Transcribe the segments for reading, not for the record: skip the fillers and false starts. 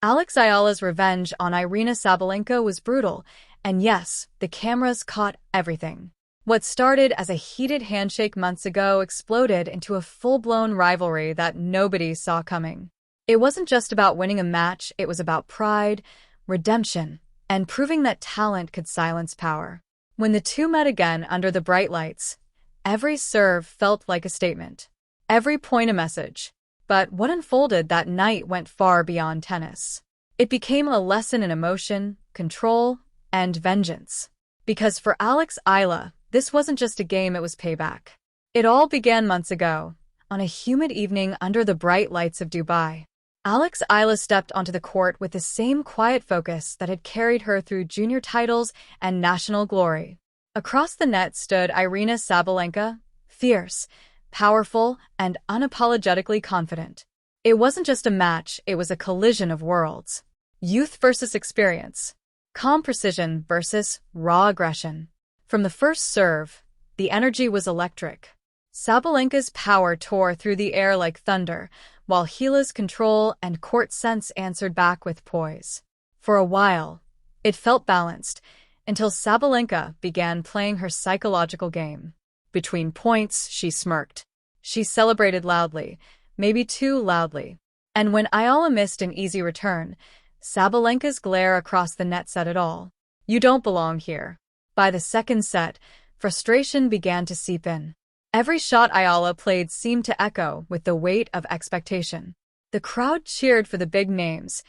Eala's revenge on Aryna Sabalenka was brutal, and yes, the cameras caught everything. What started as a heated handshake months ago exploded into a full-blown rivalry that nobody saw coming. It wasn't just about winning a match, it was about pride, redemption, and proving that talent could silence power. When the two met again under the bright lights, every serve felt like a statement, every point a message. But what unfolded that night went far beyond tennis. It became a lesson in emotion, control, and vengeance. Because for Eala, this wasn't just a game, it was payback. It all began months ago, on a humid evening under the bright lights of Dubai. Eala stepped onto the court with the same quiet focus that had carried her through junior titles and national glory. Across the net stood Aryna Sabalenka, fierce, powerful, and unapologetically confident. It wasn't just a match, it was a collision of worlds. Youth versus experience. Calm precision versus raw aggression. From the first serve, the energy was electric. Sabalenka's power tore through the air like thunder, while Eala's control and court sense answered back with poise. For a while, it felt balanced, until Sabalenka began playing her psychological game. Between points, she smirked. She celebrated loudly, maybe too loudly. And when Eala missed an easy return, Sabalenka's glare across the net said it all. You don't belong here. By the second set, frustration began to seep in. Every shot Eala played seemed to echo with the weight of expectation. The crowd cheered for the big names,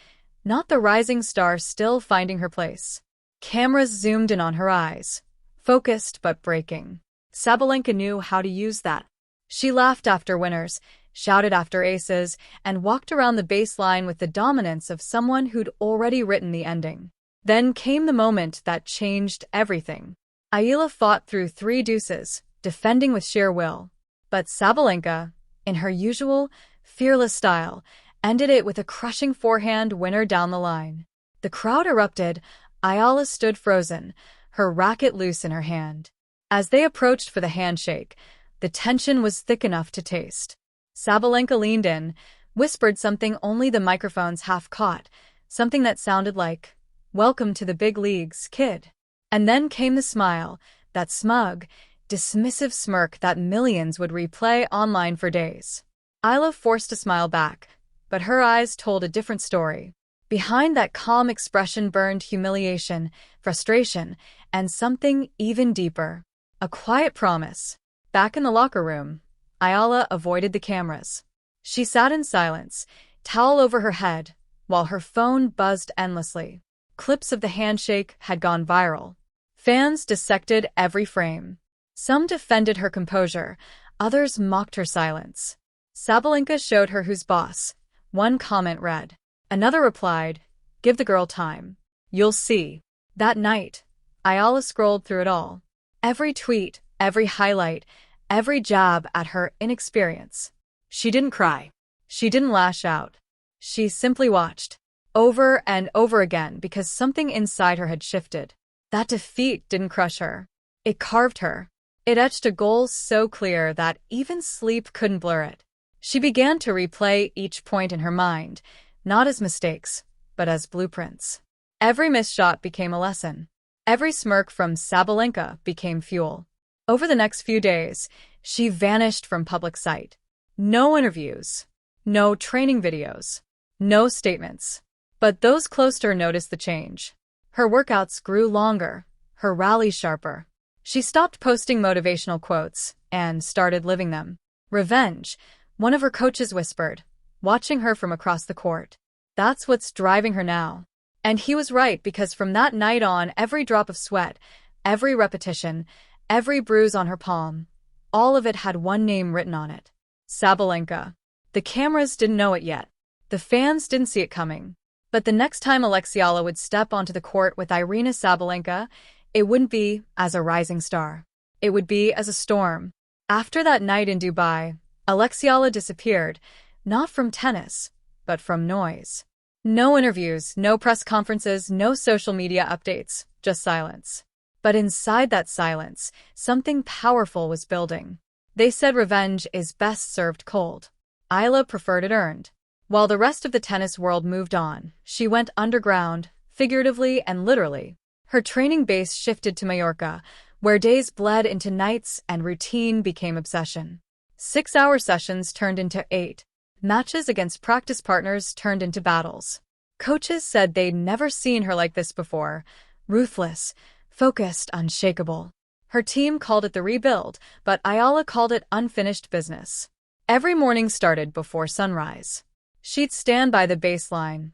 not the rising star still finding her place. Cameras zoomed in on her eyes, focused but breaking. Sabalenka knew how to use that. She laughed after winners, shouted after aces, and walked around the baseline with the dominance of someone who'd already written the ending. Then came the moment that changed everything. Eala fought through 3 deuces, defending with sheer will. But Sabalenka, in her usual, fearless style, ended it with a crushing forehand winner down the line. The crowd erupted. Eala stood frozen, her racket loose in her hand. As they approached for the handshake, the tension was thick enough to taste. Sabalenka leaned in, whispered something only the microphones half caught, something that sounded like, "Welcome to the big leagues, kid." And then came the smile, that smug, dismissive smirk that millions would replay online for days. Eala forced a smile back, but her eyes told a different story. Behind that calm expression burned humiliation, frustration, and something even deeper. A quiet promise. Back in the locker room, Eala avoided the cameras. She sat in silence, towel over her head, while her phone buzzed endlessly. Clips of the handshake had gone viral. Fans dissected every frame. Some defended her composure, others mocked her silence. Sabalenka showed her who's boss. One comment read. Another replied, "Give the girl time. You'll see." That night, Eala scrolled through it all. Every tweet, every highlight, every jab at her inexperience. She didn't cry. She didn't lash out. She simply watched, over and over again, because something inside her had shifted. That defeat didn't crush her. It carved her. It etched a goal so clear that even sleep couldn't blur it. She began to replay each point in her mind, not as mistakes, but as blueprints. Every missed shot became a lesson. Every smirk from Sabalenka became fuel. Over the next few days, she vanished from public sight. No interviews, no training videos, no statements. But those close to her noticed the change. Her workouts grew longer, her rallies sharper. She stopped posting motivational quotes and started living them. Revenge, one of her coaches whispered, watching her from across the court. That's what's driving her now. And he was right, because from that night on, every drop of sweat, every repetition, every bruise on her palm, all of it had one name written on it. Sabalenka. The cameras didn't know it yet. The fans didn't see it coming. But the next time Eala would step onto the court with Aryna Sabalenka, it wouldn't be as a rising star. It would be as a storm. After that night in Dubai, Eala disappeared, not from tennis, but from noise. No interviews, no press conferences, no social media updates, just silence. But inside that silence, something powerful was building. They said revenge is best served cold. Eala preferred it earned. While the rest of the tennis world moved on, she went underground, figuratively and literally. Her training base shifted to Mallorca, where days bled into nights and routine became obsession. 6-hour sessions turned into 8. Matches against practice partners turned into battles. Coaches said they'd never seen her like this before. Ruthless, focused, unshakable. Her team called it the rebuild, but Eala called it unfinished business. Every morning started before sunrise. She'd stand by the baseline,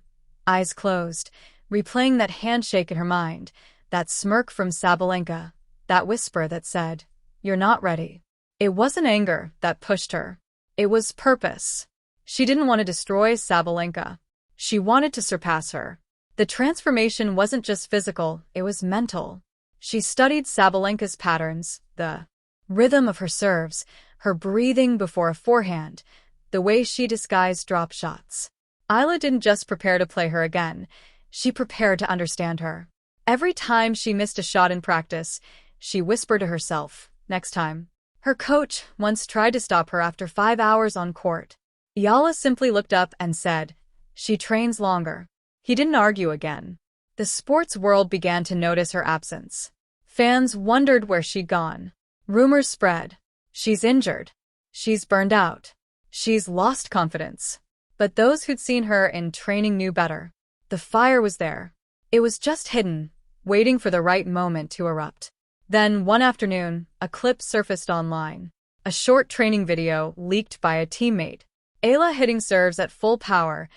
eyes closed, replaying that handshake in her mind, that smirk from Sabalenka, that whisper that said, "You're not ready." It wasn't anger that pushed her. It was purpose. She didn't want to destroy Sabalenka. She wanted to surpass her. The transformation wasn't just physical, it was mental. She studied Sabalenka's patterns, the rhythm of her serves, her breathing before a forehand, the way she disguised drop shots. Eala didn't just prepare to play her again, she prepared to understand her. Every time she missed a shot in practice, she whispered to herself, "Next time." Her coach once tried to stop her after 5 hours on court. Eala simply looked up and said, "She trains longer." He didn't argue again. The sports world began to notice her absence. Fans wondered where she'd gone. Rumors spread. She's injured. She's burned out. She's lost confidence. But those who'd seen her in training knew better. The fire was there. It was just hidden, waiting for the right moment to erupt. Then, one afternoon, a clip surfaced online. A short training video leaked by a teammate. Eala hitting serves at full power,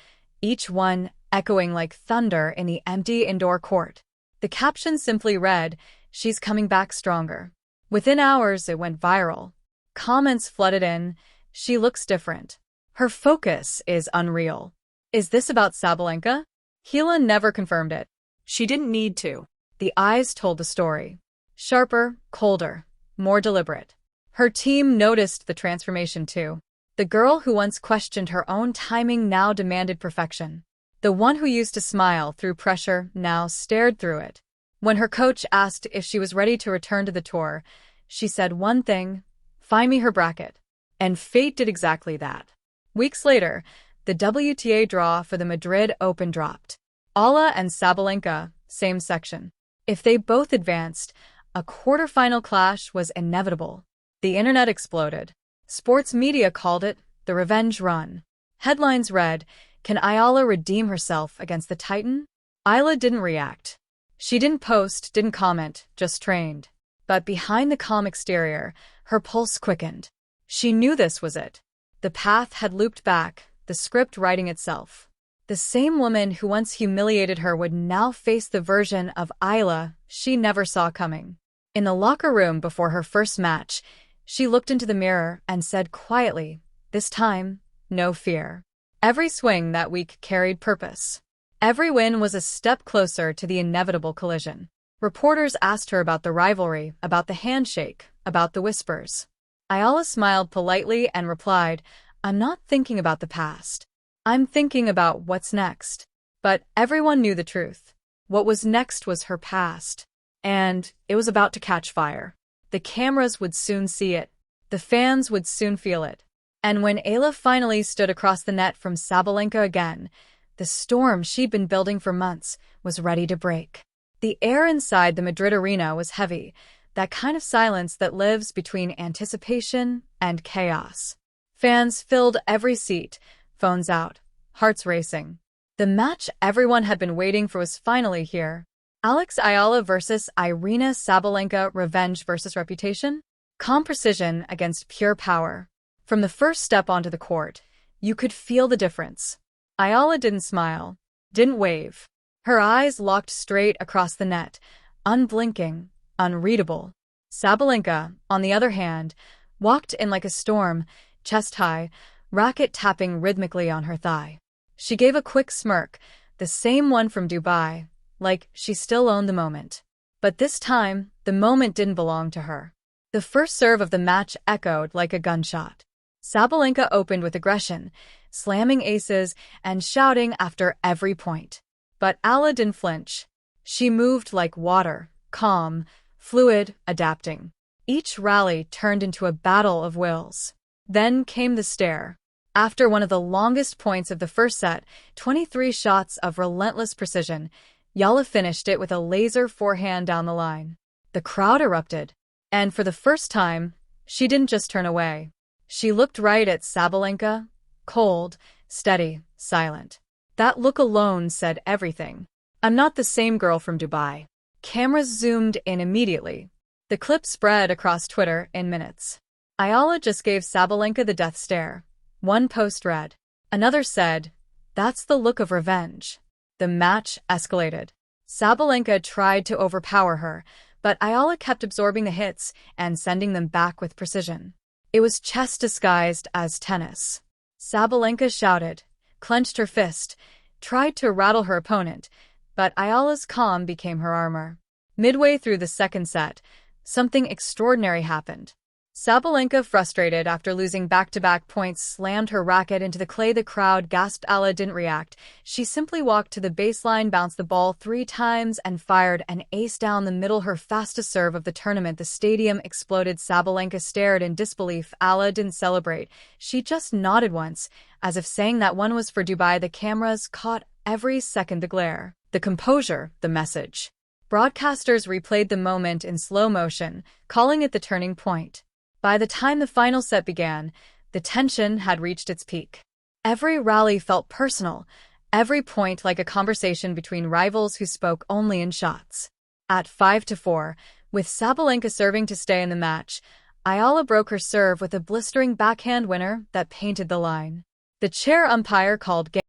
each one echoing like thunder in the empty indoor court. The caption simply read, "She's coming back stronger." Within hours, it went viral. Comments flooded in, "She looks different. Her focus is unreal." Is this about Sabalenka? Eala never confirmed it. She didn't need to. The eyes told the story. Sharper, colder, more deliberate. Her team noticed the transformation too. The girl who once questioned her own timing now demanded perfection. The one who used to smile through pressure now stared through it. When her coach asked if she was ready to return to the tour, she said one thing, "Find me her bracket." And fate did exactly that. Weeks later, the WTA draw for the Madrid Open dropped. Eala and Sabalenka, same section. If they both advanced, a quarterfinal clash was inevitable. The internet exploded. Sports media called it the revenge run. Headlines read, "Can Eala redeem herself against the Titan?" Eala didn't react. She didn't post, didn't comment, just trained. But behind the calm exterior, her pulse quickened. She knew this was it. The path had looped back, the script writing itself. The same woman who once humiliated her would now face the version of Eala she never saw coming. In the locker room before her first match, she looked into the mirror and said quietly, "This time, no fear." Every swing that week carried purpose. Every win was a step closer to the inevitable collision. Reporters asked her about the rivalry, about the handshake, about the whispers. Eala smiled politely and replied, "I'm not thinking about the past. I'm thinking about what's next." But everyone knew the truth. What was next was her past. And it was about to catch fire. The cameras would soon see it. The fans would soon feel it. And when Eala finally stood across the net from Sabalenka again, the storm she'd been building for months was ready to break. The air inside the Madrid arena was heavy, that kind of silence that lives between anticipation and chaos. Fans filled every seat, phones out, hearts racing. The match everyone had been waiting for was finally here. Eala versus Aryna Sabalenka, revenge versus reputation? Calm precision against pure power. From the first step onto the court, you could feel the difference. Eala didn't smile, didn't wave. Her eyes locked straight across the net, unblinking, unreadable. Sabalenka, on the other hand, walked in like a storm, chest high, racket tapping rhythmically on her thigh. She gave a quick smirk, the same one from Dubai, like she still owned the moment. But this time, the moment didn't belong to her. The first serve of the match echoed like a gunshot. Sabalenka opened with aggression, slamming aces and shouting after every point. But Eala didn't flinch. She moved like water, calm, fluid, adapting. Each rally turned into a battle of wills. Then came the stare. After one of the longest points of the first set, 23 shots of relentless precision, Eala finished it with a laser forehand down the line. The crowd erupted. And for the first time, she didn't just turn away. She looked right at Sabalenka, cold, steady, silent. That look alone said everything. "I'm not the same girl from Dubai." Cameras zoomed in immediately. The clip spread across Twitter in minutes. Eala just gave Sabalenka the death stare. One post read. Another said, "That's the look of revenge." The match escalated. Sabalenka tried to overpower her, but Eala kept absorbing the hits and sending them back with precision. It was chess disguised as tennis. Sabalenka shouted, clenched her fist, tried to rattle her opponent, but Eala's calm became her armor. Midway through the second set, something extraordinary happened. Sabalenka, frustrated after losing back-to-back points, slammed her racket into the clay. The crowd gasped. Eala didn't react. She simply walked to the baseline, bounced the ball 3 times, and fired an ace down the middle, her fastest serve of the tournament. The stadium exploded. Sabalenka stared in disbelief. Eala didn't celebrate. She just nodded once, as if saying that one was for Dubai. The cameras caught every second, the glare, the composure, the message. Broadcasters replayed the moment in slow motion, calling it the turning point. By the time the final set began, the tension had reached its peak. Every rally felt personal, every point like a conversation between rivals who spoke only in shots. At 5-4, with Sabalenka serving to stay in the match, Eala broke her serve with a blistering backhand winner that painted the line. The chair umpire called game.